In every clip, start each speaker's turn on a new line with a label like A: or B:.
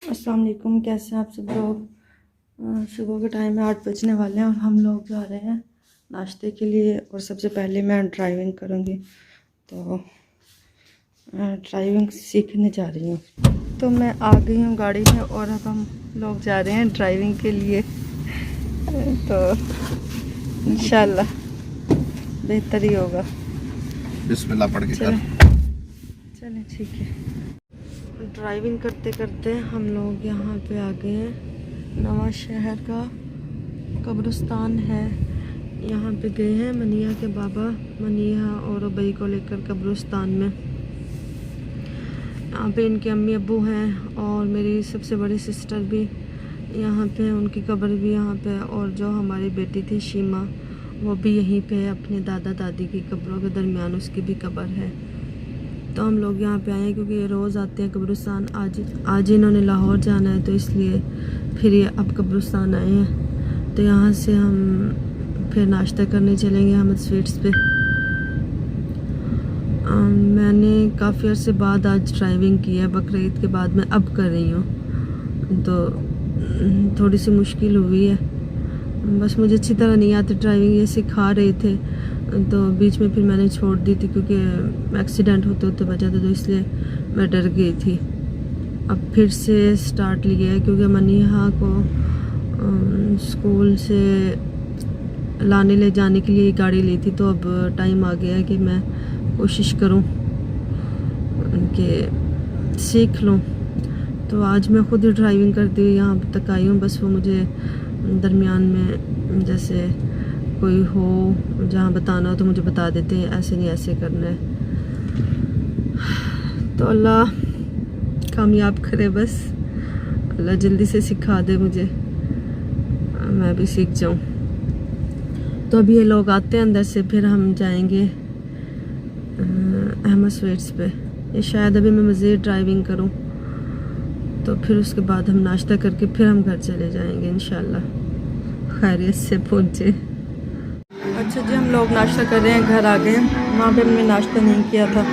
A: अस्सलाम वालेकुम। कैसे हैं आप सब लोग? सुबह का टाइम है, 8 बजने वाले हैं और हम लोग जा रहे हैं नाश्ते के लिए। और सबसे पहले मैं ड्राइविंग करूँगी, तो ड्राइविंग सीखने जा रही हूँ। तो मैं आ गई हूँ गाड़ी में और अब हम लोग जा रहे हैं ड्राइविंग के लिए। तो इंशाल्लाह बेहतर ही होगा।
B: बिस्मिल्लाह पढ़ के कर।
A: चलें ठीक है। ड्राइविंग करते करते हम लोग यहाँ पे आ गए हैं। नवा शहर का कब्रिस्तान है, यहाँ पे गए हैं मनिया के बाबा, मनिया और उबई को लेकर कब्रिस्तान में। यहाँ पे इनके अम्मी अब्बू हैं और मेरी सबसे बड़ी सिस्टर भी यहाँ पे, उनकी कब्र भी यहाँ पे है। और जो हमारी बेटी थी शीमा, वो भी यहीं पे है, अपने दादा दादी की कब्रों के दरमियान उसकी भी कब्र है। तो हम लोग यहाँ पे आए हैं क्योंकि ये रोज़ आते हैं कब्रिस्तान। आज इन्होंने लाहौर जाना है, तो इसलिए फिर ये अब कब्रिस्तान आए हैं। तो यहाँ से हम फिर नाश्ता करने चलेंगे अहमद स्वीट्स पे। मैंने काफ़ी अर्से बाद आज ड्राइविंग की है, बकरीद के बाद मैं अब कर रही हूँ, तो थोड़ी सी मुश्किल हुई है। बस मुझे अच्छी तरह नहीं आती ड्राइविंग, ये सिखा रहे थे तो बीच में फिर मैंने छोड़ दी थी क्योंकि एक्सीडेंट होते होते बचा था, तो इसलिए मैं डर गई थी। अब फिर से स्टार्ट लिया है क्योंकि मनीहा को स्कूल से लाने ले जाने के लिए गाड़ी ली थी, तो अब टाइम आ गया है कि मैं कोशिश करूं कि सीख लूं। तो आज मैं खुद ही ड्राइविंग करती हुई यहाँ तक आई हूँ। बस वो मुझे दरमियान में जैसे कोई हो जहाँ बताना हो तो मुझे बता देते हैं, ऐसे नहीं ऐसे करना है। तो अल्लाह कामयाब करे, बस अल्लाह जल्दी से सिखा दे मुझे, मैं भी सीख जाऊँ। तो अभी ये लोग आते हैं अंदर से, फिर हम जाएंगे अहमद स्वीट्स पे। ये शायद अभी मैं मज़ीद ड्राइविंग करूँ, तो फिर उसके बाद हम नाश्ता करके फिर हम घर चले जाएंगे इंशाल्लाह, खैरियत से पहुँचे। अच्छा जी, हम लोग नाश्ता कर रहे हैं, घर आ गए। वहाँ पे हमने नाश्ता नहीं किया था,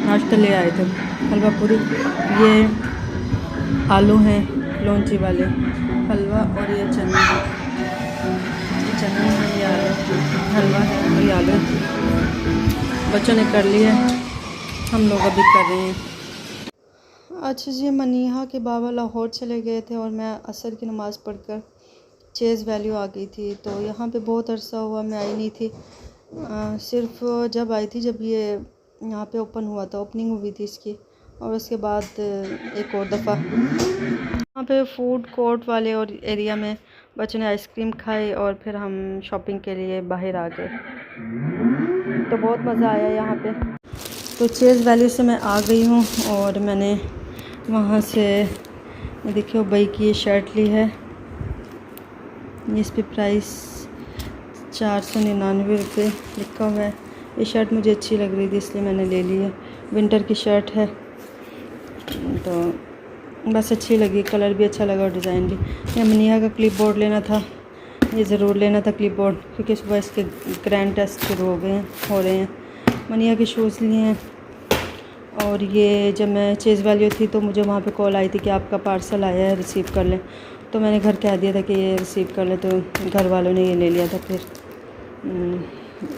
A: नाश्ता ले आए थे हलवा पूरी। ये आलू हैं लौंची वाले हलवा, और ये चने हैं, ये चने हैं, ये आलू हलवा है, और ये आलू बच्चों ने कर लिया, हम लोग अभी कर रहे हैं। अच्छा जी, मनीहा के बाबा लाहौर चले गए थे और मैं असर की नमाज़ पढ़कर चेज़ वैल्यू आ गई थी। तो यहाँ पे बहुत अरसा हुआ मैं आई नहीं थी, सिर्फ जब आई थी जब ये यहाँ पे ओपन हुआ था, ओपनिंग हुई थी इसकी, और उसके बाद एक और दफ़ा यहाँ पे फूड कोर्ट वाले और एरिया में बच्चों ने आइसक्रीम खाई और फिर हम शॉपिंग के लिए बाहर आ गए। तो बहुत मज़ा आया यहाँ पे। तो चेज़ वैल्यू से मैं आ गई हूँ और मैंने वहाँ से देखिए उबई की ये शर्ट ली है, इस पे प्राइस 499 रुपये लिखा हुआ है। ये शर्ट मुझे अच्छी लग रही थी इसलिए मैंने ले ली है, विंटर की शर्ट है, तो बस अच्छी लगी, कलर भी अच्छा लगा और डिज़ाइन भी। ये मनीहा का क्लिप बोर्ड लेना था, ये ज़रूर लेना था क्लिप बोर्ड, क्योंकि सुबह इसके ग्रैंड टेस्ट शुरू हो रहे हैं। मनीहा के शूज़ लिए हैं। और ये जब मैं चेज़ वैल्यू थी तो मुझे वहाँ पे कॉल आई थी कि आपका पार्सल आया है, रिसीव कर लें। तो मैंने घर कह दिया था कि ये रिसीव कर ले, तो घर वालों ने ये ले लिया था। फिर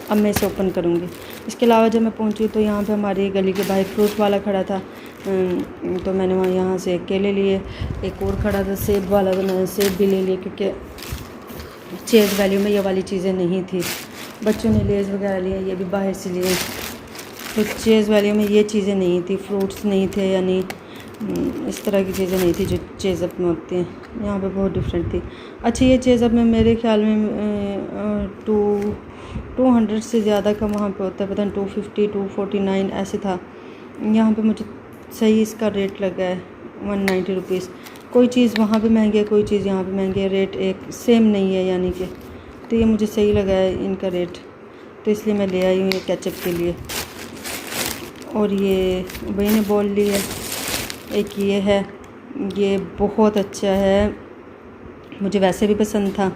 A: अब मैं इसे ओपन करूँगी। इसके अलावा जब मैं पहुँची तो यहाँ पे हमारी गली के बाहर फ्रूट वाला खड़ा था, तो मैंने वहाँ यहाँ से केले लिए। एक और खड़ा था सेब वाला, तो मैंने सेब भी ले लिए क्योंकि चेज़ वैल्यू में ये वाली चीज़ें नहीं थी। बच्चों ने लेज़ वगैरह लिए, ये भी बाहर से लिए। तो चेज़ वैल्यू में ये चीज़ें नहीं थी, फ्रूट्स नहीं थे, यानी इस तरह की चीज़ें नहीं थी जो चेज़अप में होती हैं। यहाँ पे बहुत डिफरेंट थी। अच्छा, ये चेज़अप में मेरे ख्याल में 200 से ज़्यादा का वहाँ पे होता है, पता नहीं 250 249 ऐसे था। यहाँ पे मुझे सही इसका रेट लगा है 190 रुपीज़। कोई चीज़ वहाँ पे महंगी है, कोई चीज़ यहाँ पे महंगी है, रेट एक सेम नहीं है यानी कि। तो ये मुझे सही लगा है इनका रेट, तो इसलिए मैं ले आई हूँ ये केचप के लिए। और ये भाई ने बोल ली है, एक ये है, ये बहुत अच्छा है, मुझे वैसे भी पसंद था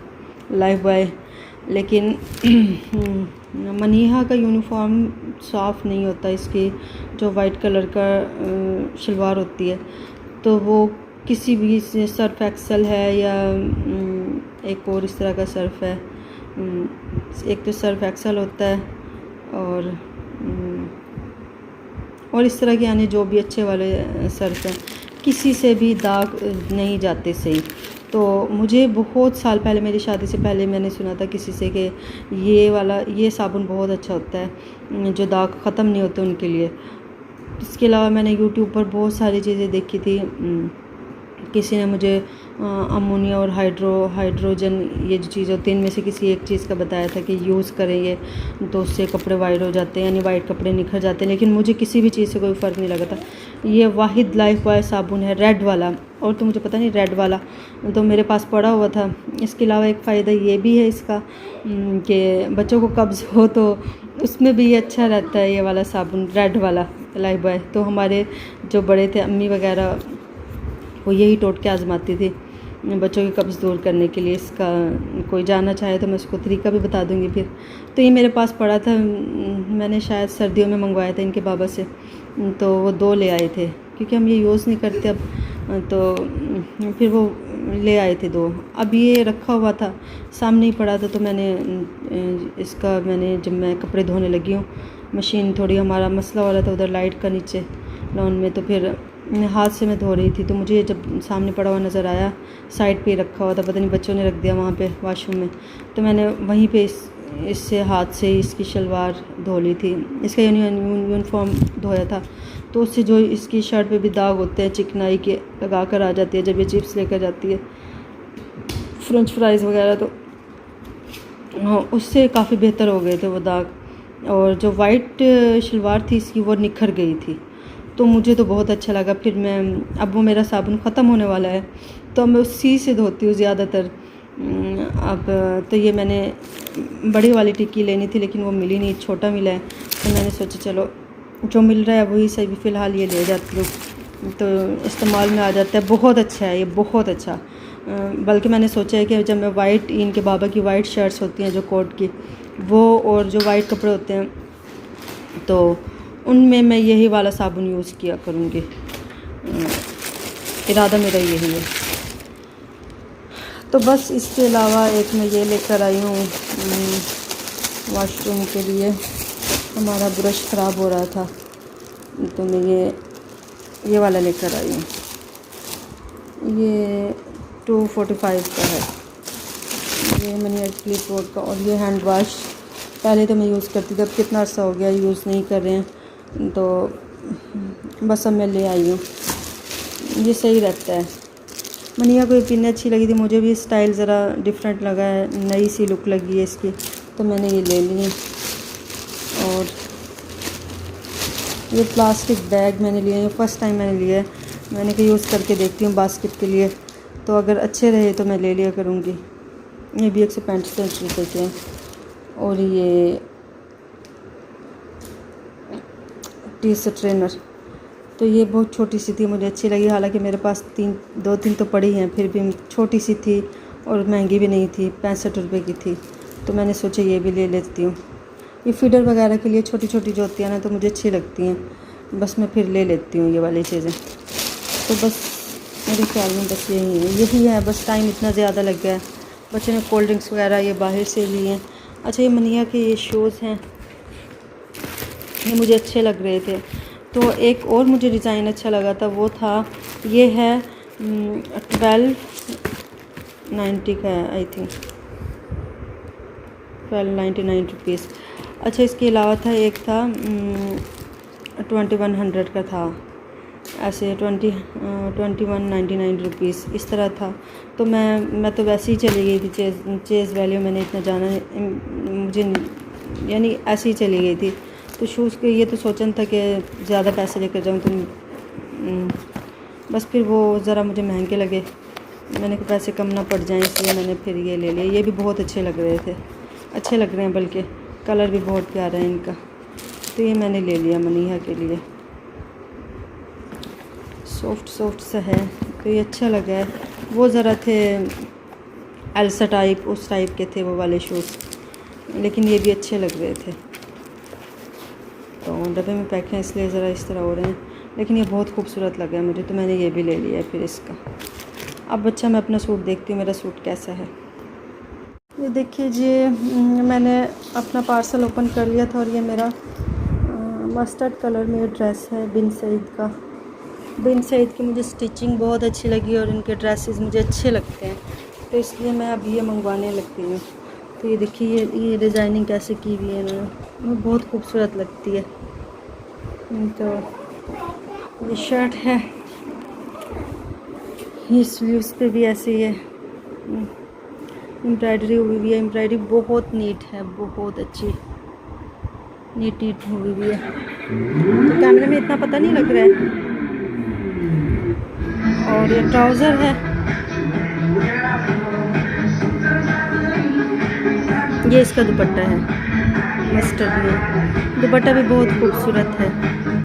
A: लाइफ बॉय, लेकिन मनीहा का यूनिफॉर्म साफ़ नहीं होता, इसकी जो वाइट कलर का शलवार होती है तो वो किसी भी सर्फ एक्सेल है या एक और इस तरह का सर्फ है। एक तो सर्फ एक्सेल होता है और इस तरह के यानी जो भी अच्छे वाले सर्फ हैं, किसी से भी दाग नहीं जाते सही। तो मुझे बहुत साल पहले, मेरी शादी से पहले मैंने सुना था किसी से कि ये साबुन बहुत अच्छा होता है, जो दाग ख़त्म नहीं होते उनके लिए। इसके अलावा मैंने यूट्यूब पर बहुत सारी चीज़ें देखी थी। किसी ने मुझे अमोनिया और हाइड्रोजन ये जो चीज़ होती है इनमें से किसी एक चीज़ का बताया था कि यूज़ करें ये, तो उससे कपड़े वाइट हो जाते हैं, यानी वाइट कपड़े निखर जाते हैं। लेकिन मुझे किसी भी चीज़ से कोई फ़र्क नहीं लगा था। ये वाहिद लाइफ बॉय साबुन है, रेड वाला, और तो मुझे पता नहीं रेड वाला तो मेरे पास पड़ा हुआ था। इसके अलावा एक फ़ायदा ये भी है इसका कि बच्चों को कब्ज़ हो तो उसमें भी ये अच्छा रहता है, ये वाला साबुन रेड वाला लाइफ बॉय। तो हमारे जो बड़े थे, अम्मी वगैरह, वो यही टोटके आजमाती थी बच्चों की कब्ज़ दूर करने के लिए। इसका कोई जानना चाहे तो मैं उसको तरीका भी बता दूंगी फिर। तो ये मेरे पास पड़ा था, मैंने शायद सर्दियों में मंगवाया था इनके बाबा से, तो वो 2 ले आए थे क्योंकि हम ये यूज़ नहीं करते अब, तो फिर वो ले आए थे 2। अब ये रखा हुआ था, सामने ही पड़ा था, तो मैंने जब मैं कपड़े धोने लगी हूँ, मशीन थोड़ी हमारा मसला हो रहा था उधर लाइट का नीचे लॉन में, तो फिर हाथ से मैं धो रही थी, तो मुझे जब सामने पड़ा हुआ नज़र आया, साइड पे रखा हुआ था, पता नहीं बच्चों ने रख दिया वहाँ पे वॉशरूम में, तो मैंने वहीं पे इससे हाथ से इसकी शलवार धो ली थी, इसका यूनिफॉर्म धोया था। तो उससे जो इसकी शर्ट पे भी दाग होते हैं चिकनाई के लगा कर आ जाती है जब ये चिप्स लेकर जाती है, फ्रेंच फ्राइज़ वगैरह, तो हाँ उससे काफ़ी बेहतर हो गए थे वो दाग। और जो वाइट शलवार थी इसकी वो निखर गई थी, तो मुझे तो बहुत अच्छा लगा। फिर अब वो मेरा साबुन ख़त्म होने वाला है तो मैं उसी से धोती हूँ ज़्यादातर। अब तो ये मैंने बड़ी वाली टिक्की लेनी थी लेकिन वो मिली नहीं, छोटा मिला है, तो मैंने सोचा चलो जो मिल रहा है वही सही, भी फ़िलहाल ये ले जाती हूँ, तो इस्तेमाल में आ जाता है। बहुत अच्छा है ये, बहुत अच्छा। बल्कि मैंने सोचा है कि जब मैं वाइट, इनके बाबा की वाइट शर्ट्स होती हैं जो कोट की, वो और जो वाइट कपड़े होते हैं, तो उनमें मैं यही वाला साबुन यूज़ किया करूँगी। इरादा मेरा यही है। तो बस इसके अलावा एक मैं ये लेकर आई हूँ वॉशरूम के लिए, हमारा ब्रश ख़राब हो रहा था तो मैं ये वाला लेकर आई हूँ। ये 245 का है, ये मैंने क्लिप बोर्ड का। और ये हैंड वाश पहले तो मैं यूज़ करती थी, अब कितना अर्सा हो गया यूज़ नहीं कर रहे हैं, तो बस अब मैं ले आई हूँ। ये सही रहता है। मनिया को ये पिन अच्छी लगी थी, मुझे भी स्टाइल ज़रा डिफरेंट लगा है, नई सी लुक लगी है इसकी, तो मैंने ये ले ली है। और ये प्लास्टिक बैग मैंने लिए हैं, फर्स्ट टाइम मैंने लिया है, मैंने कहा यूज़ करके देखती हूँ बास्केट के लिए, तो अगर अच्छे रहे तो मैं ले लिया करूँगी। ये भी 165 रुपये के हैं। और ये टी स्ट्रेनर, तो ये बहुत छोटी सी थी, मुझे अच्छी लगी, हालांकि मेरे पास 2-3 तो पड़ी हैं, फिर भी छोटी सी थी और महंगी भी नहीं थी, 65 रुपये की थी, तो मैंने सोचा ये भी ले लेती हूँ। ये फीडर वगैरह के लिए छोटी छोटी जो होती हैं ना, तो मुझे अच्छी लगती हैं, बस मैं फिर ले लेती हूँ ये वाली चीज़ें। तो बस मेरे ख्याल में बस यही है, बस टाइम इतना ज़्यादा लग गया है। बच्चे ने कोल्ड ड्रिंक्स वगैरह ये बाहर से लिए हैं। अच्छा, ये मनिया के ये शूज़ हैं, ये मुझे अच्छे लग रहे थे, तो एक और मुझे डिज़ाइन अच्छा लगा था, वो था, ये है 1290 का है, आई थिंक 1299 रुपीज़। अच्छा, इसके अलावा था, एक था 2100 का था, ऐसे 2199 रुपीज़ इस तरह था। तो मैं तो वैसे ही चली गई थी चेज़ वैल्यू, मैंने इतना जाना मुझे, यानी ऐसे ही चली गई थी। तो शूज़ के ये तो सोचन था कि ज़्यादा पैसे लेकर जाऊँ, तो बस फिर वो ज़रा मुझे महंगे लगे, मैंने कहा पैसे कम ना पड़ जाएं, इसलिए मैंने फिर ये ले लिया। ये भी बहुत अच्छे लग रहे थे, अच्छे लग रहे हैं, बल्कि कलर भी बहुत प्यारा है इनका, तो ये मैंने ले लिया मनीहा के लिए। सॉफ्ट सा है, तो ये अच्छा लगा है। वो ज़रा थे एल्सा टाइप, उस टाइप के थे वो वाले शूज़, लेकिन ये भी अच्छे लग रहे थे। तो डब्बे में पैक हैं इसलिए ज़रा इस तरह हो रहे हैं, लेकिन ये बहुत खूबसूरत लगा मुझे, तो मैंने ये भी ले लिया है फिर इसका। अब बच्चा मैं अपना सूट देखती हूँ मेरा सूट कैसा है। ये देखिए जी, मैंने अपना पार्सल ओपन कर लिया था और ये मेरा मस्टर्ड कलर में ड्रेस है बिन सईद का। बिन सईद की मुझे स्टिचिंग बहुत अच्छी लगी और इनके ड्रेसेस मुझे अच्छे लगते हैं, तो इसलिए मैं अभी ये मंगवाने लगती हूँ। तो ये देखिए ये डिज़ाइनिंग कैसे की हुई है इन्होंने, बहुत खूबसूरत लगती है। तो ये शर्ट है, ये स्लीव्स पे भी ऐसे ही है, एम्ब्रॉयडरी हुई हुई है। एम्ब्रॉयडरी बहुत नीट है, बहुत अच्छी नीट हुई हुई है, तो कैमरे में इतना पता नहीं लग रहा है। और ये ट्राउज़र है, ये इसका दुपट्टा है मस्टर्ड में। दुपट्टा भी बहुत खूबसूरत है।